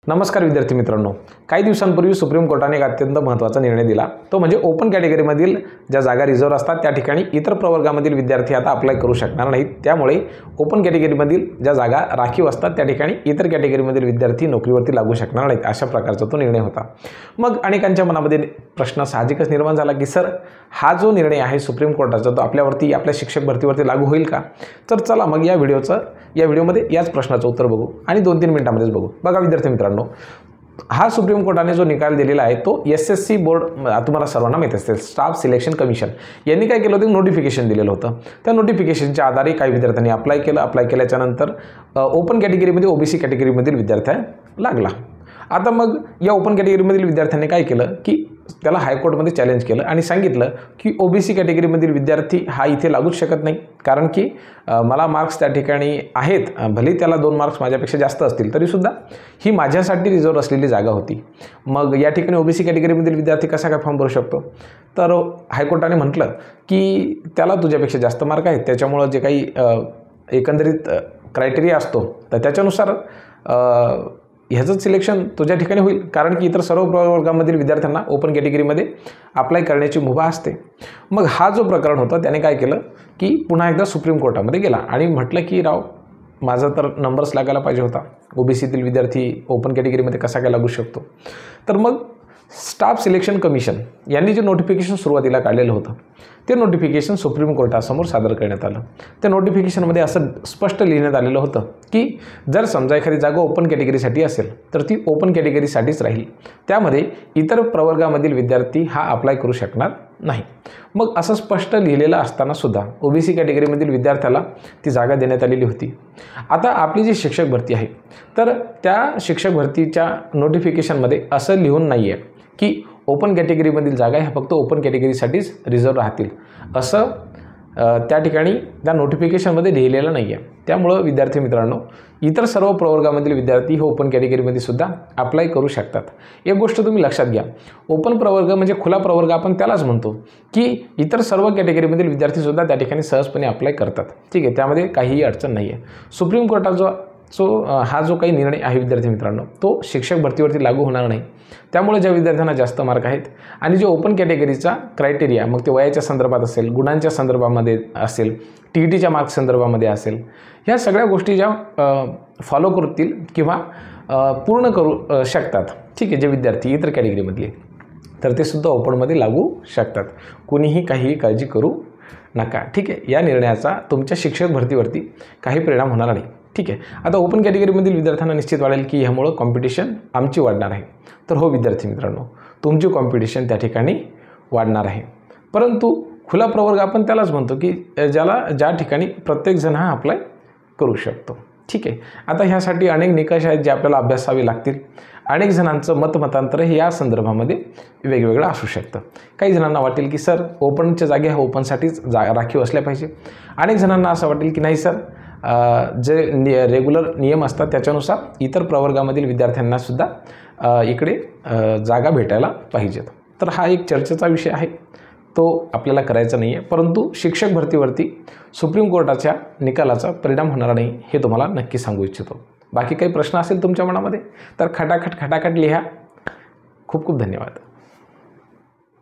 नमस्कार विद्यार्थी मित्रांनो, काही दिवसांपूर्वी सुप्रीम कोर्टाने एक अत्यंत महत्त्वाचा निर्णय दिला। तो म्हणजे ओपन कॅटेगरीमधील ज्या जागा रिझर्व्ह असतात त्या ठिकाणी इतर प्रवर्गामधील विद्यार्थी आता अप्लाय करू शकणार नाहीत। त्यामुळे ओपन कॅटेगरीमधील ज्या जागा राखीव असतात त्या ठिकाणी इतर कॅटेगरीमधील विद्यार्थी नोकरीवरती लागू शकणार नाहीत, अशा प्रकारचा तो निर्णय होता। मग अनेकांच्या मनामध्ये प्रश्न साहजिकच निर्माण झाला की सर, हा जो निर्णय आहे सुप्रीम कोर्टाचा तो आपल्यावरती, आपल्या शिक्षक भरतीवरती लागू होईल का? तर चला मग या व्हिडिओमध्ये याच प्रश्नाचं उत्तर बघू आणि 2-3 मिनिटांमध्येच बघू। बघा विद्यार्थी मित्रांनो, हा सुप्रीम कोर्टाने जो निकाल दिलेला आहे तो एसएससी बोर्ड, तुम्हाला सर्वांना माहिती असेल, स्टाफ सिलेक्शन कमिशन यांनी काय केलं होतं, नोटिफिकेशन दिलेलं होतं। त्या नोटिफिकेशनच्या आधारे काही विद्यार्थ्यांनी अप्लाय केल्याच्या नंतर ओपन कॅटेगरीमध्ये ओबीसी कॅटेगरीमधील विद्यार्थ्यांना लागला। आता मग या ओपन कॅटेगरीमधील विद्यार्थ्यांनी काय केलं की त्याला हायकोर्टमध्ये चॅलेंज केलं आणि सांगितलं की ओबीसी कॅटेगरीमधील विद्यार्थी हा इथे लागूच शकत नाही, कारण की मला मार्क्स त्या ठिकाणी आहेत, भले त्याला 2 मार्क्स माझ्यापेक्षा जास्त असतील तरीसुद्धा ही माझ्यासाठी रिझर्व्ह असलेली जागा होती। मग या ठिकाणी ओबीसी कॅटेगरीमधील विद्यार्थी कसा काय फॉर्म भरू शकतो? तर हायकोर्टाने म्हटलं की त्याला तुझ्यापेक्षा जास्त मार्क आहेत, त्याच्यामुळं जे काही एकंदरीत क्रायटेरिया असतो तर त्याच्यानुसार ह्याचं सिलेक्शन तुझ्या ठिकाणी होईल, कारण की इतर सर्व प्रवर्गामधील विद्यार्थ्यांना ओपन कॅटेगरीमध्ये अप्लाय करण्याची मुभा असते। मग हा जो प्रकरण होता त्याने काय केलं की पुन्हा एकदा सुप्रीम कोर्टामध्ये गेला आणि म्हटलं की राव, माझा तर नंबर्स लागायला पाहिजे होता, ओबीसीतील विद्यार्थी ओपन कॅटेगरीमध्ये कसा काय लागू शकतो? तर मग स्टाफ सिलेक्शन कमिशन यांनी जे नोटिफिकेशन सुरुवातीला काढलेलं होतं ते नोटिफिकेशन सुप्रीम कोर्टासमोर सादर करण्यात आलं। त्या नोटिफिकेशनमध्ये असं स्पष्ट लिहिण्यात आलेलं होतं की जर समजा एखादी जागा ओपन कॅटेगरीसाठी असेल तर ती ओपन कॅटेगरीसाठीच राहील, त्यामध्ये इतर प्रवर्गामधील विद्यार्थी हा अप्लाय करू शकणार नाही। मग असं स्पष्ट लिहिलेलं असताना सुद्धा ओबीसी कॅटेगरीमधील विद्यार्थ्याला ती जागा देण्यात आलेली होती। आता आपली जी शिक्षक भरती आहे तर त्या शिक्षक भरतीच्या नोटिफिकेशनमध्ये असं लिहून नाही आहे की ओपन कॅटेगरीमधील जागा ह्या फक्त ओपन कॅटेगरीसाठीच रिझर्व्ह राहतील, असं त्या ठिकाणी त्या नोटिफिकेशनमध्ये लिहिलेलं नाही आहे। त्यामुळं विद्यार्थी मित्रांनो, इतर सर्व प्रवर्गामधील विद्यार्थी हे ओपन कॅटेगरीमध्ये सुद्धा अप्लाय करू शकतात। एक गोष्ट तुम्ही लक्षात घ्या, ओपन प्रवर्ग म्हणजे खुला प्रवर्ग आपण त्यालाच म्हणतो की इतर सर्व कॅटेगरीमधील विद्यार्थीसुद्धा त्या ठिकाणी सहजपणे अप्लाय करतात, ठीक आहे, त्यामध्ये काहीही अडचण नाही आहे। सुप्रीम कोर्टाचा हा जो काही निर्णय आहे विद्यार्थी मित्रांनो तो शिक्षक भरतीवरती लागू होणार नाही। त्यामुळे ज्या विद्यार्थ्यांना जास्त मार्क आहेत आणि जे ओपन कॅटेगरीचा क्रायटेरिया, मग ते वयाच्या संदर्भात असेल, गुणांच्या संदर्भामध्ये असेल, टीईटीच्या मार्क्स संदर्भामध्ये असेल, ह्या सगळ्या गोष्टी ज्या फॉलो करतील किंवा पूर्ण करू शकतात, ठीक आहे, जे विद्यार्थी इतर कॅटेगरीमधले तर ते सुद्धा ओपनमध्ये लागू शकतात। कोणीही काही काळजी करू नका, ठीक आहे। या निर्णयाचा तुमच्या शिक्षक भरतीवरती काही परिणाम होणार नाही, ठीक आहे। आता ओपन कॅटेगरीमधील विद्यार्थ्यांना निश्चित वाढेल की ह्यामुळं कॉम्पिटिशन आमची वाढणार आहे। तर हो विद्यार्थी मित्रांनो, तुमची कॉम्पिटिशन त्या ठिकाणी वाढणार आहे, परंतु खुला प्रवर्ग आपण त्यालाच म्हणतो की ज्या ठिकाणी प्रत्येकजण हा अप्लाय करू शकतो, ठीक आहे। आता ह्यासाठी अनेक निकष आहेत जे आपल्याला अभ्यासावे लागतील। अनेक जणांचं मतमतांतर हे या संदर्भामध्ये वेगवेगळं असू शकतं। काही जणांना वाटेल की सर, ओपनच्या जागे ह्या ओपनसाठीच राखीव असल्या पाहिजे। अनेक जणांना असं वाटेल की नाही सर, जे रेग्युलर नियम असतात त्याच्यानुसार इतर प्रवर्गामधील विद्यार्थ्यांनासुद्धा इकडे जागा भेटायला पाहिजेत। तर हा एक चर्चेचा विषय आहे, तो आपल्याला करायचा नाही आहे, परंतु शिक्षक भरतीवरती सुप्रीम कोर्टाच्या निकालाचा परिणाम होणार नाही हे तुम्हाला नक्की सांगू इच्छितो। बाकी काही प्रश्न असेल तुमच्या मनामध्ये तर खटाखट लिहा। खूप खूप धन्यवाद।